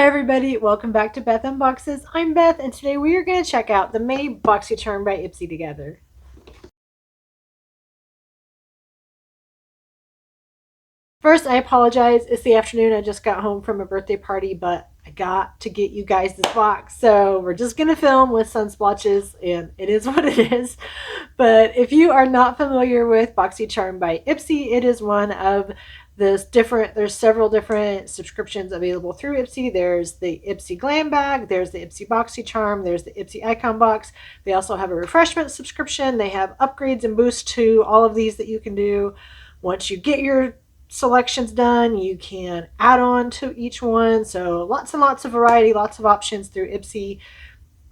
everybody, welcome back to Beth Unboxes. I'm Beth, and today we are going to check out the May BoxyCharm by IPSY together. First, I apologize. It's the afternoon. I just got home from a birthday party, but I got to get you guys this box. So we're just going to film with sun splotches, and it is what it is. But if you are not familiar with BoxyCharm by IPSY, it is one of there's several different subscriptions available through IPSY. There's the IPSY Glam Bag, there's the IPSY BoxyCharm, there's the IPSY Icon Box. They also have a refreshment subscription. They have upgrades and boosts to all of these that you can do. Once you get your selections done, you can add on to each one. So lots and lots of variety, lots of options through IPSY.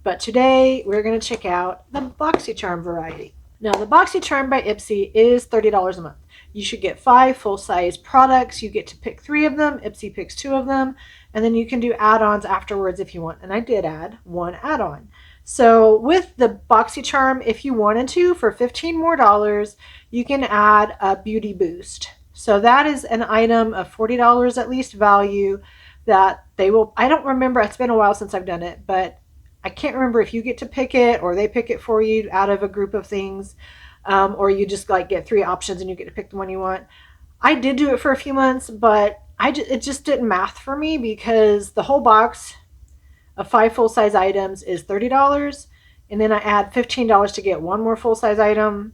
But today we're going to check out the BoxyCharm variety. Now, the BoxyCharm by IPSY is $30 a month. You should get 5 full-size products. You get to pick 3 of them. IPSY picks 2 of them. And then you can do add-ons afterwards if you want. And I did add one add-on. So with the BoxyCharm, if you wanted to, for $15 more, you can add a beauty boost. So that is an item of $40 at least value that they will, I don't remember, it's been a while since I've done it, but I can't remember if you get to pick it or they pick it for you out of a group of things, or you just like get 3 options and you get to pick the one you want. I did do it for a few months, but it just didn't math for me because the whole box of 5 full-size items is $30, and then I add $15 to get one more full-size item.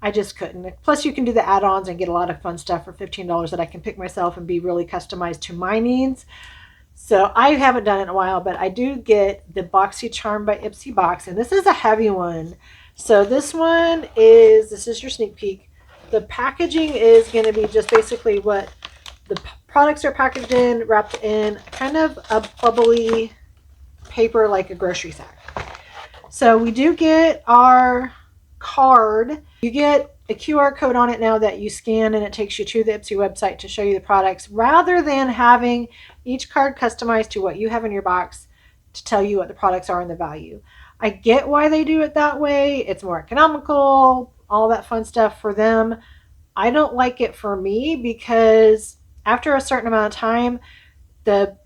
I just couldn't. Plus, you can do the add-ons and get a lot of fun stuff for $15 that I can pick myself and be really customized to my needs. So I haven't done it in a while, but I do get the BoxyCharm by IPSY box, and this is a heavy one. So this is your sneak peek. The packaging is going to be just basically what the products are packaged in, wrapped in kind of a bubbly paper like a grocery sack. So we do get our card. You get a QR code on it now that you scan, and it takes you to the IPSY website to show you the products, rather than having each card customized to what you have in your box to tell you what the products are and the value. I get why they do it that way. It's more economical, all that fun stuff for them. I don't like it for me because after a certain amount of time, the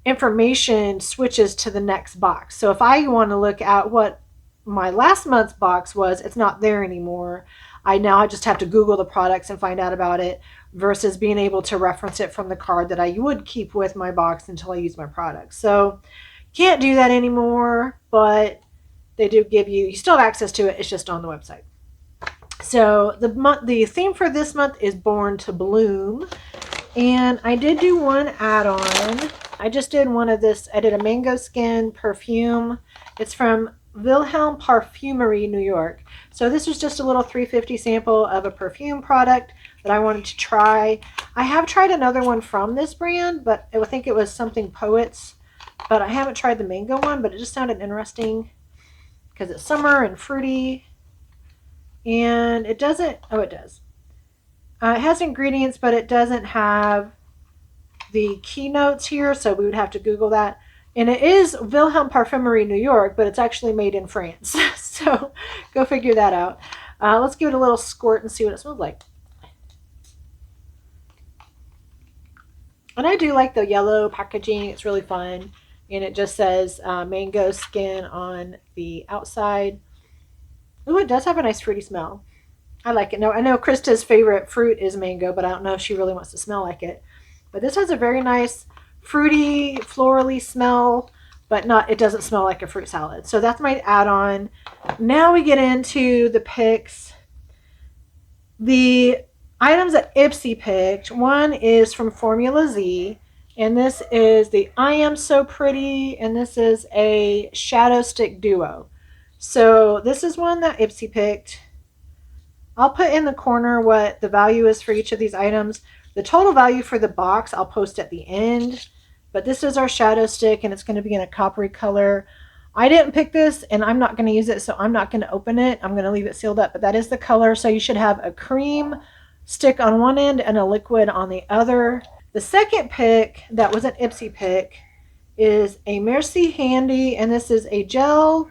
information switches to the next box. So if I want to look at what my last month's box was, it's not there anymore. I just have to Google the products and find out about it versus being able to reference it from the card that I would keep with my box until I use my products. So can't do that anymore, but they do give you still have access to it. It's just on the website. So the theme for this month is Born to Bloom. And I did do one add-on. I just did one of this. I did a mango skin perfume. It's from Wilhelm Parfumery, New York. So this was just a little $3.50 sample of a perfume product that I wanted to try. I have tried another one from this brand, but I think it was something Poets. But I haven't tried the mango one, but it just sounded interesting because it's summer and fruity. And it doesn't, it does. It has ingredients, but it doesn't have the keynotes here, so we would have to Google that. And it is Wilhelm Parfumery, New York, but it's actually made in France. So go figure that out. Let's give it a little squirt and see what it smells like. And I do like the yellow packaging. It's really fun. And it just says mango skin on the outside. Ooh, it does have a nice fruity smell. I like it. No, I know Krista's favorite fruit is mango, but I don't know if she really wants to smell like it. But this has a very nice fruity, florally smell, but it doesn't smell like a fruit salad. So that's my add-on. Now we get into the picks. The items that IPSY picked, one is from Formula Z, and this is the I Am So Pretty, and this is a Shadow Stick Duo. So this is one that IPSY picked. I'll put in the corner what the value is for each of these items. The total value for the box I'll post at the end, but this is our shadow stick, and it's going to be in a coppery color. I didn't pick this, and I'm not going to use it, so I'm not going to open it. I'm going to leave it sealed up, but that is the color. So you should have a cream stick on one end and a liquid on the other. The second pick that was an IPSY pick is a Merci Handy, and this is a gel.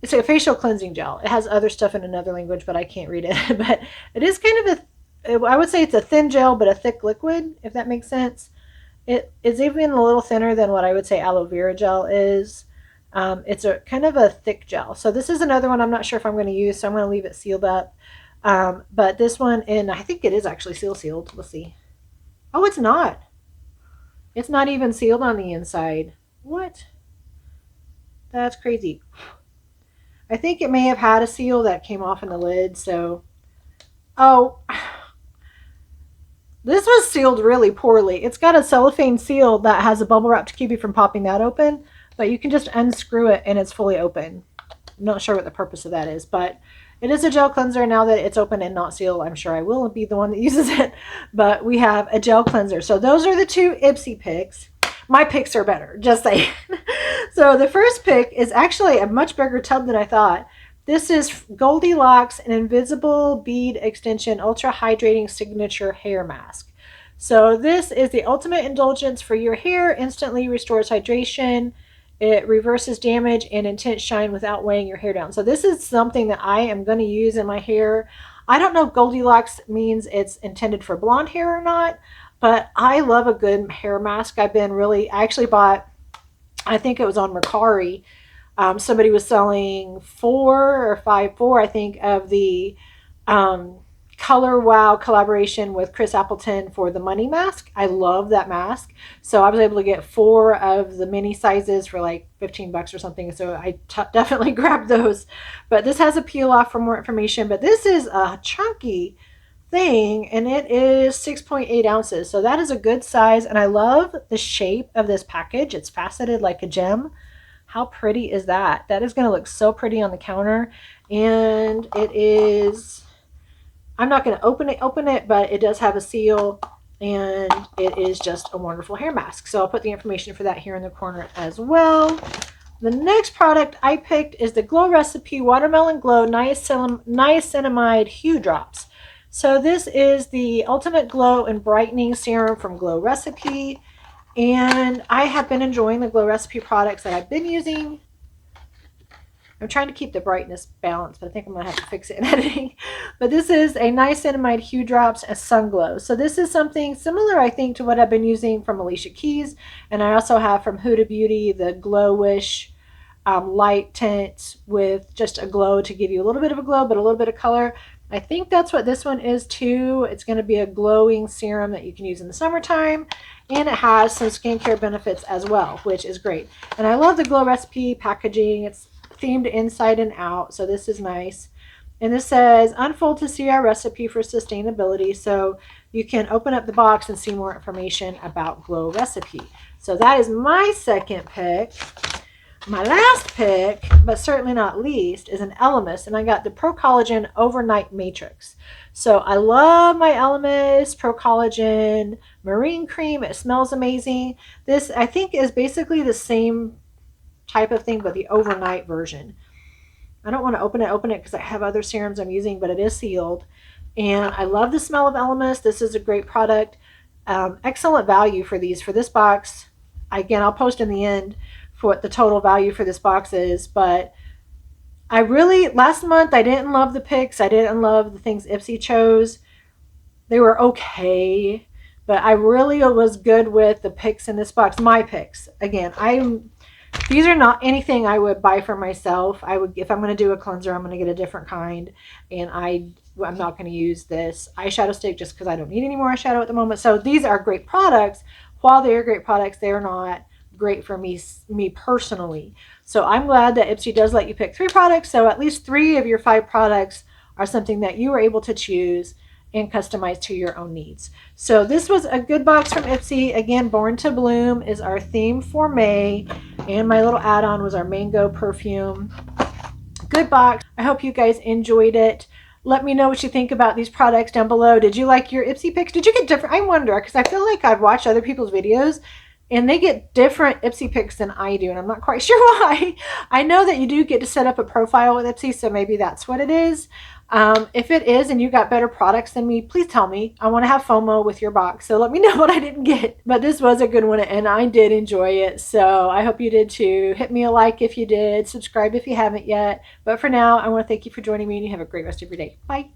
It's a facial cleansing gel. It has other stuff in another language, but I can't read it. But it is kind of I would say it's a thin gel, but a thick liquid, if that makes sense. It is even a little thinner than what I would say aloe vera gel is. It's a kind of a thick gel. So this is another one I'm not sure if I'm going to use, so I'm going to leave it sealed up. But this one, and I think it is actually sealed. Let's see. Oh, it's not. It's not even sealed on the inside. What? That's crazy. I think it may have had a seal that came off in the lid. So, oh, this was sealed really poorly. It's got a cellophane seal that has a bubble wrap to keep you from popping that open, but you can just unscrew it and it's fully open. I'm not sure what the purpose of that is, but it is a gel cleanser. Now that it's open and not sealed, I'm sure I will be the one that uses it, but we have a gel cleanser. So those are the two IPSY picks. My picks are better, just saying. So the first pick is actually a much bigger tub than I thought. This is Goldilocks, an invisible bead extension ultra hydrating signature hair mask. So this is the ultimate indulgence for your hair, instantly restores hydration. It reverses damage and intense shine without weighing your hair down. So this is something that I am going to use in my hair. I don't know if Goldilocks means it's intended for blonde hair or not, but I love a good hair mask. I actually bought, I think it was on Mercari. Somebody was selling 4 or 5, I think, of the Color Wow collaboration with Chris Appleton for the money mask. I love that mask. So I was able to get 4 of the mini sizes for like $15 or something. So I definitely grabbed those. But this has a peel off for more information. But this is a chunky thing and it is 6.8 ounces. So that is a good size. And I love the shape of this package. It's faceted like a gem. How pretty is that? That is going to look so pretty on the counter. And it is, I'm not going to open it, but it does have a seal and it is just a wonderful hair mask. So I'll put the information for that here in the corner as well. The next product I picked is the Glow Recipe Watermelon Glow Niacinamide Hue Drops. So this is the Ultimate Glow and Brightening Serum from Glow Recipe. And I have been enjoying the Glow Recipe products that I've been using. I'm trying to keep the brightness balanced, but I think I'm going to have to fix it in editing. But this is a Niacinamide Hue Drops and Sun Glow. So this is something similar, I think, to what I've been using from Alicia Keys. And I also have from Huda Beauty the Glowish light tint with just a glow to give you a little bit of a glow, but a little bit of color. I think that's what this one is too. It's going to be a glowing serum that you can use in the summertime. And it has some skincare benefits as well, which is great. And I love the Glow Recipe packaging. It's themed inside and out, so this is nice. And this says, unfold to see our recipe for sustainability. So you can open up the box and see more information about Glow Recipe. So that is my second pick. My last pick, but certainly not least, is an Elemis, and I got the Pro Collagen Overnight Matrix. So I love my Elemis Pro Collagen Marine Cream. It smells amazing. This, I think, is basically the same type of thing, but the overnight version. I don't want to open it because I have other serums I'm using, but it is sealed. And I love the smell of Elemis. This is a great product. Excellent value for these. For this box, again, I'll post in the end for what the total value for this box is, but I really, last month I didn't love the picks. I didn't love the things IPSY chose. They were okay, but I really was good with the picks in this box. My picks. Again, these are not anything I would buy for myself. I would, if I'm going to do a cleanser, I'm going to get a different kind, and I'm not going to use this eyeshadow stick just because I don't need any more eyeshadow at the moment. So these are great products. While they are great products, they are not great for me personally. So I'm glad that IPSY does let you pick 3 products. So at least 3 of your 5 products are something that you are able to choose and customize to your own needs. So this was a good box from IPSY. Again, Born to Bloom is our theme for May. And my little add-on was our mango perfume. Good box. I hope you guys enjoyed it. Let me know what you think about these products down below. Did you like your IPSY picks? Did you get different? I wonder, because I feel like I've watched other people's videos and they get different IPSY picks than I do, and I'm not quite sure why. I know that you do get to set up a profile with IPSY, so maybe that's what it is. If it is and you got better products than me, please tell me. I want to have FOMO with your box, so let me know what I didn't get. But this was a good one, and I did enjoy it, so I hope you did too. Hit me a like if you did. Subscribe if you haven't yet. But for now, I want to thank you for joining me, and you have a great rest of your day. Bye.